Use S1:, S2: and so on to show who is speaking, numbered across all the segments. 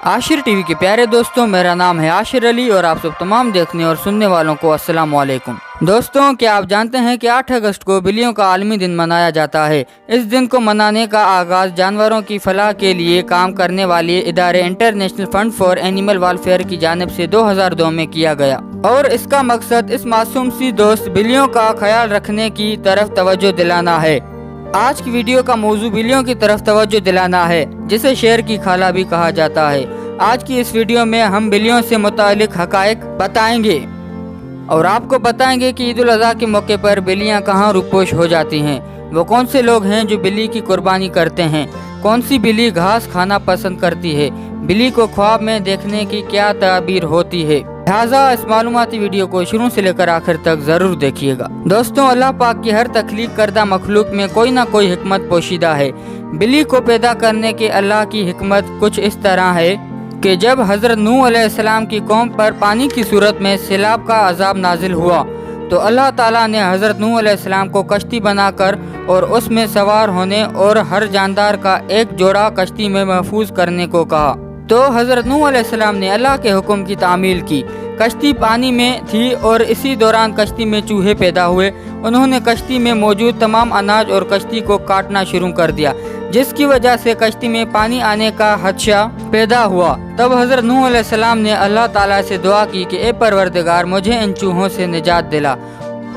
S1: Ashir TV के प्यारे दोस्तों, मेरा नाम है आशिर अली और आप सब तमाम देखने और सुनने वालों को अस्सलाम वालेकुम। दोस्तों, क्या आप जानते हैं कि 8 अगस्त को बिल्लियों का आलमी दिन मनाया जाता है। इस दिन को मनाने का आगाज जानवरों की फलाह के लिए काम करने वाले इदारे international fund for animal welfare की जानिब से 2002 में किया गया और इसका मकसद इस मासूम सी दोस्त बिल्लियों का ख्याल रखने की तरफ तवज्जो दिलाना है। आज की वीडियो का मौजू बिल्लियों की तरफ तवज्जो दिलाना है, जिसे शेर की खाला भी कहा जाता है। आज की इस वीडियो में हम बिल्लियों से मुतालिक हकायक बताएंगे और आपको बताएंगे कि ईद उल अज़हा के मौके पर बिल्लियां कहां रूपोश हो जाती हैं। वो कौन से लोग हैं जो बिल्ली की कुर्बानी करते हैं, कौन सी बिल्ली घास खाना पसंद करती है, बिल्ली को ख्वाब में देखने की क्या ताबीर होती है। लिहाजा इस मालूमाती वीडियो को शुरू से लेकर आखिर तक जरूर देखिएगा। दोस्तों, अल्लाह पाक की हर तख्लीक करदा मखलूक में कोई ना कोई हिकमत पोशीदा है। बिल्ली को पैदा करने के अल्लाह की हिकमत कुछ इस तरह है कि जब हज़रत नूह अलैहिस्सलाम की कौम पर पानी की सूरत में सैलाब का अजाब नाजिल हुआ तो अल्लाह ताला ने हज़रत नूह अलैहिस्सलाम को कश्ती बनाकर और उसमें सवार होने और हर जानदार का एक जोड़ा कश्ती में महफूज करने को कहा। तो हज़रत नूह अलैहिस्सलाम ने अल्लाह के हुक्म की तामील की। कश्ती पानी में थी और इसी दौरान कश्ती में चूहे पैदा हुए। उन्होंने कश्ती में मौजूद तमाम अनाज और कश्ती को काटना शुरू कर दिया, जिसकी वजह से कश्ती में पानी आने का खदशा पैदा हुआ। तब हज़रत नूह अलैहिस्सलाम ने अल्लाह ताला से दुआ की कि ए परवरदिगार, मुझे इन चूहों से निजात दिला।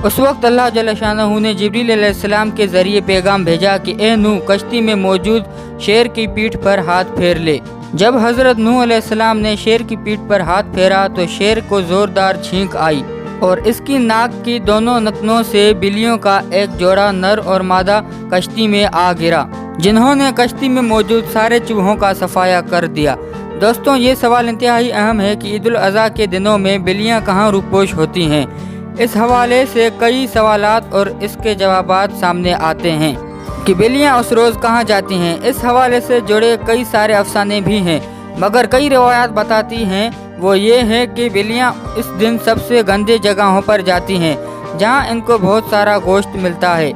S1: उस वक्त अल्लाह जल्ल शानहू ने जिब्रील अलैहिस्सलाम के जरिए पैगाम भेजा कि ए नूह, कश्ती में मौजूद शेर की पीठ पर हाथ फेर ले। जब हज़रत नूह अलैहिस्सलाम ने शेर की पीठ पर हाथ फेरा तो शेर को जोरदार छींक आई और इसकी नाक की दोनों नतनों से बिल्लियों का एक जोड़ा नर और मादा कश्ती में आ गिरा, जिन्होंने कश्ती में मौजूद सारे चूहों का सफाया कर दिया। दोस्तों, ये सवाल इंतहाई अहम है कि ईद उल अज़हा के दिनों में बिल्लियां कहां रूपोश होती हैं। इस हवाले से कई सवालात और इसके जवाबात सामने आते हैं कि बिल्लियां उस रोज़ कहां जाती हैं। इस हवाले से जुड़े कई सारे अफसाने भी हैं, मगर कई रिवायात बताती हैं वो ये है कि बिल्लियां इस दिन सबसे गंदे जगहों पर जाती हैं जहां इनको बहुत सारा गोश्त मिलता है,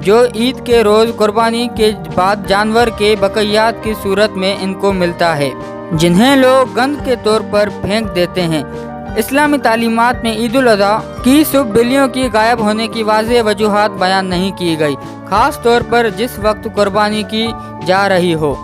S1: जो ईद के रोज़ कुर्बानी के बाद जानवर के बकैयात की सूरत में इनको मिलता है, जिन्हें लोग गंद के तौर पर फेंक देते हैं। इस्लामी तालीमात में ईद उल अज़हा की सुबह बिल्लियों की गायब होने की वाज़ेह वजूहात बयान नहीं की गई, खास तौर पर जिस वक्त कुर्बानी की जा रही हो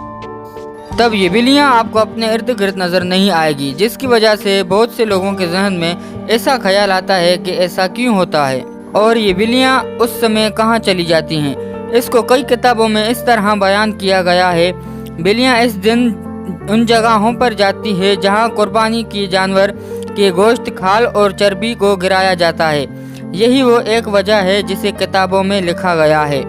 S1: तब ये बिल्लियाँ आपको अपने इर्द गिर्द नज़र नहीं आएगी, जिसकी वजह से बहुत से लोगों के जहन में ऐसा ख्याल आता है कि ऐसा क्यों होता है और ये बिल्लियाँ उस समय कहाँ चली जाती हैं। इसको कई किताबों में इस तरह बयान किया गया है, बिल्लियाँ इस दिन उन जगहों पर जाती है जहाँ कुर्बानी की जानवर के गोश्त, खाल और चर्बी को गिराया जाता है। यही वो एक वजह है जिसे किताबों में लिखा गया है।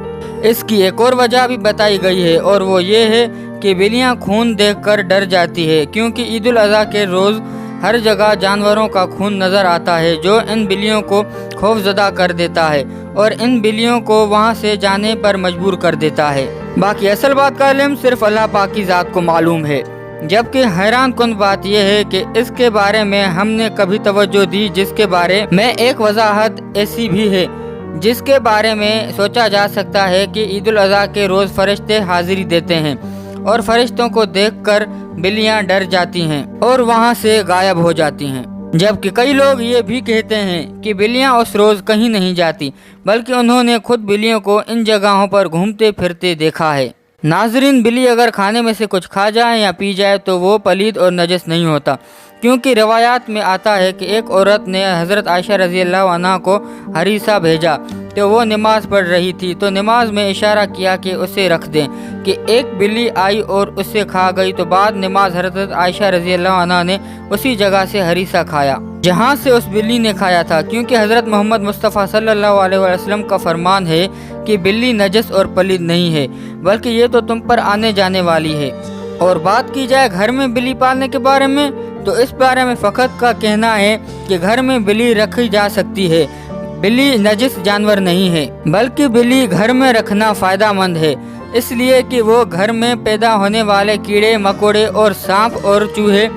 S1: इसकी एक और वजह भी बताई गई है और वो ये है कि बिल्लियाँ खून देखकर डर जाती है, क्योंकि ईद उल अज़हा के रोज़ हर जगह जानवरों का खून नज़र आता है, जो इन बिल्लियों को खौफजदा कर देता है और इन बिल्लियों को वहाँ से जाने पर मजबूर कर देता है। बाकी असल बात का इल्म सिर्फ अल्लाह पाक की ज़ात को मालूम है, जबकि हैरान कुन बात यह है कि इसके बारे में हमने कभी तवज्जो दी, जिसके बारे में एक वजाहत ऐसी भी है जिसके बारे में सोचा जा सकता है कि ईद उल अज़हा के रोज़ फरिश्ते हाजिरी देते हैं और फरिश्तों को देखकर बिल्लियां डर जाती हैं और वहां से गायब हो जाती हैं। जबकि कई लोग ये भी कहते हैं कि बिल्लियां उस रोज़ कहीं नहीं जाती, बल्कि उन्होंने खुद बिल्लियों को इन जगहों पर घूमते फिरते देखा है। नाजरीन, बिल्ली अगर खाने में से कुछ खा जाए या पी जाए तो वो पलीद और नजस नहीं होता, क्योंकि रवायात में आता है कि एक औरत ने हज़रत आयशा रज़ी अल्लाह अन्हा को हरीसा भेजा तो वो नमाज पढ़ रही थी, तो नमाज में इशारा किया कि उसे रख दें कि एक बिल्ली आई और उससे खा गई। तो बाद नमाज हज़रत आयशा रज़ी अल्लाह अन्हा ने उसी जगह से हरीसा खाया जहाँ से उस बिल्ली ने खाया था, क्योंकि हज़रत मोहम्मद मुस्तफ़ा सल्लल्लाहु अलैहि वसल्लम का फरमान है कि बिल्ली नजस और पलीद नहीं है, बल्कि ये तो तुम पर आने जाने वाली है। और बात की जाए घर में बिल्ली पालने के बारे में, तो इस बारे में फ़कत का कहना है कि घर में बिल्ली रखी जा सकती है। बिल्ली नजिस जानवर नहीं है, बल्कि बिल्ली घर में रखना फ़ायदेमंद है, इसलिए कि वो घर में पैदा होने वाले कीड़े मकोड़े और सांप और चूहे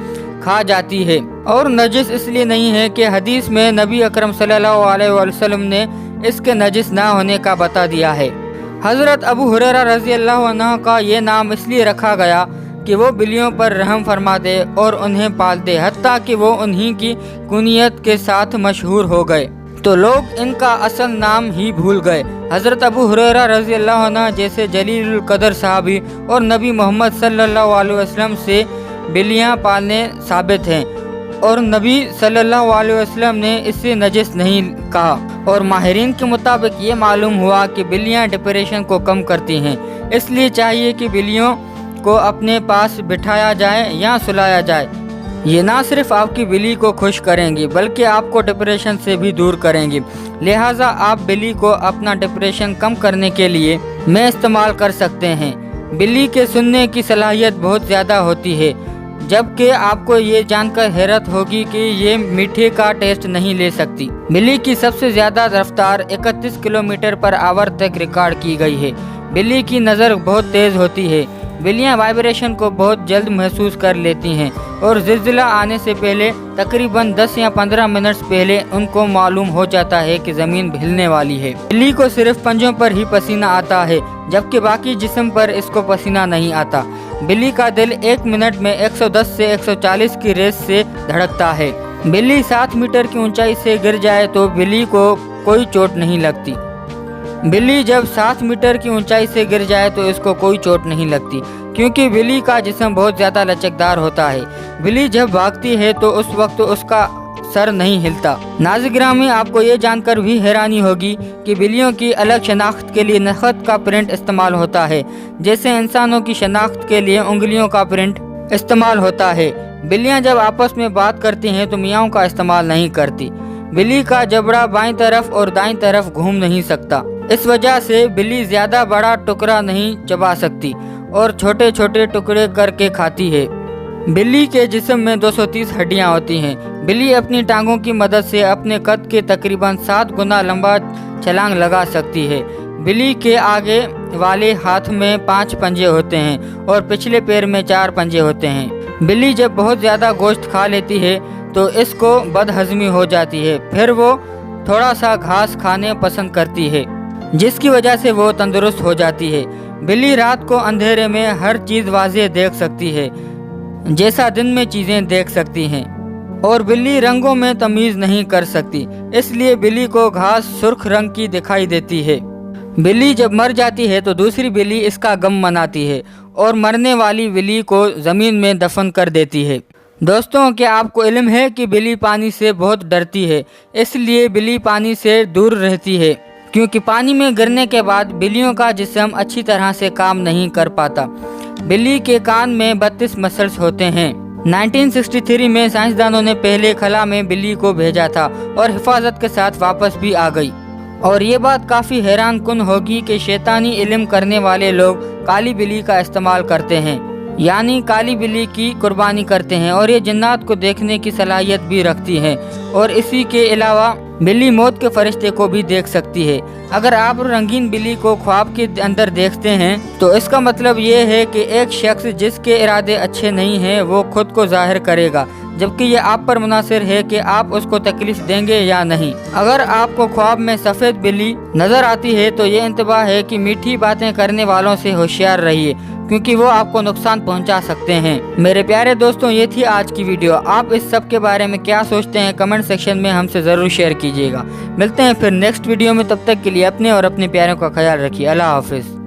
S1: खा जाती है। और नजिस इसलिए नहीं है कि हदीस में नबी अकरम सल्लल्लाहु अलैहि वसल्लम ने इसके नजिस ना होने का बता दिया है। हज़रत अबू हुरैरा रज़ी अल्लाह अन्हु का ये नाम इसलिए रखा गया कि वो बिल्लियों पर रहम फरमा दे और उन्हें पाल दे, हत्ता कि वो उन्हीं की कुनियत के साथ मशहूर हो गए तो लोग इनका असल नाम ही भूल गए। हज़रत अबू हुरैरा रज़ी अल्लाह अन्हु जैसे जलीलुल कदर सहाबी और नबी मोहम्मद सल्लल्लाहु अलैहि वसल्लम से बिल्लियाँ पालने साबित हैं और नबी सल्लल्लाहु अलैहि वसल्लम ने इसे नजिस नहीं कहा। और माहिरीन के मुताबिक ये मालूम हुआ कि बिल्लियाँ डिप्रेशन को कम करती हैं, इसलिए चाहिए कि बिल्लियों को अपने पास बिठाया जाए या सुलाया जाए। ये ना सिर्फ आपकी बिल्ली को खुश करेंगी बल्कि आपको डिप्रेशन से भी दूर करेंगी। लिहाजा आप बिल्ली को अपना डिप्रेशन कम करने के लिए में इस्तेमाल कर सकते हैं। बिल्ली के सुनने की सलाहियत बहुत ज़्यादा होती है, जबकि आपको ये जानकर हैरत होगी कि ये मीठे का टेस्ट नहीं ले सकती। बिल्ली की सबसे ज़्यादा रफ्तार 31 किलोमीटर पर आवर तक रिकॉर्ड की गई है। बिल्ली की नज़र बहुत तेज़ होती है। बिल्लियाँ वाइब्रेशन को बहुत जल्द महसूस कर लेती हैं और ज़िलज़िला आने से पहले तकरीबन 10 या 15 मिनट पहले उनको मालूम हो जाता है कि ज़मीन हिलने वाली है। बिल्ली को सिर्फ पंजों पर ही पसीना आता है, जबकि बाकी जिस्म पर इसको पसीना नहीं आता। बिल्ली का दिल 1 मिनट में 110 से 140 की रेस से धड़कता है। बिल्ली 7 मीटर की ऊंचाई से गिर जाए तो बिल्ली को कोई चोट नहीं लगती। बिल्ली जब 7 मीटर की ऊंचाई से गिर जाए तो इसको कोई चोट नहीं लगती, क्योंकि बिल्ली का जिस्म बहुत ज़्यादा लचकदार होता है। बिल्ली जब भागती है तो उस वक्त उसका सर नहीं हिलता। नाज़िर गिरामी, आपको ये जानकर भी हैरानी होगी कि बिल्लियों की अलग शनाख्त के लिए नखत का प्रिंट इस्तेमाल होता है, जैसे इंसानों की शनाख्त के लिए उंगलियों का प्रिंट इस्तेमाल होता है। बिल्लियाँ जब आपस में बात करती हैं तो मियाँव का इस्तेमाल नहीं करती। बिल्ली का जबड़ा बाईं तरफ और दाईं तरफ घूम नहीं सकता, इस वजह से बिल्ली ज़्यादा बड़ा टुकड़ा नहीं चबा सकती और छोटे छोटे टुकड़े करके खाती है। बिल्ली के जिस्म में 230 हड्डियां होती हैं। बिल्ली अपनी टांगों की मदद से अपने कद के तकरीबन 7 गुना लंबा छलांग लगा सकती है। बिल्ली के आगे वाले हाथ में 5 पंजे होते हैं और पिछले पैर में 4 पंजे होते हैं। बिल्ली जब बहुत ज़्यादा गोश्त खा लेती है तो इसको बदहज़मी हो जाती है, फिर वो थोड़ा सा घास खाने पसंद करती है, जिसकी वजह से वो तंदुरुस्त हो जाती है। बिल्ली रात को अंधेरे में हर चीज़ वाज़ेह देख सकती है, जैसा दिन में चीज़ें देख सकती हैं, और बिल्ली रंगों में तमीज़ नहीं कर सकती, इसलिए बिल्ली को घास सुर्ख रंग की दिखाई देती है। बिल्ली जब मर जाती है तो दूसरी बिल्ली इसका गम मनाती है और मरने वाली बिल्ली को ज़मीन में दफन कर देती है। दोस्तों, क्या आपको इल्म है कि बिल्ली पानी से बहुत डरती है, इसलिए बिल्ली पानी से दूर रहती है, क्योंकि पानी में गिरने के बाद बिल्लियों का जिस्म अच्छी तरह से काम नहीं कर पाता। बिल्ली के कान में 32 मसल्स होते हैं। 1963 में साइंसदानों ने पहले खला में बिल्ली को भेजा था और हिफाजत के साथ वापस भी आ गई। और ये बात काफ़ी हैरान कुन होगी कि शैतानी इल्म करने वाले लोग काली बिल्ली का इस्तेमाल करते हैं, यानी काली बिल्ली की कुर्बानी करते हैं, और ये जिन्नात को देखने की सलाहियत भी रखती है, और इसी के अलावा बिल्ली मौत के फरिश्ते को भी देख सकती है। अगर आप रंगीन बिल्ली को ख्वाब के अंदर देखते हैं तो इसका मतलब ये है कि एक शख्स जिसके इरादे अच्छे नहीं हैं वो खुद को जाहिर करेगा, जबकि ये आप पर मुनासिर है कि आप उसको तकलीफ देंगे या नहीं। अगर आपको ख्वाब में सफ़ेद बिल्ली नज़र आती है तो ये इंतबाह है कि मीठी बातें करने वालों से होशियार रहिए, क्योंकि वो आपको नुकसान पहुंचा सकते हैं। मेरे प्यारे दोस्तों, ये थी आज की वीडियो। आप इस सब के बारे में क्या सोचते हैं कमेंट सेक्शन में हमसे ज़रूर शेयर कीजिएगा। मिलते हैं फिर नेक्स्ट वीडियो में, तब तक के लिए अपने और अपने प्यारों का ख्याल रखिए। अल्लाह हाफिज़।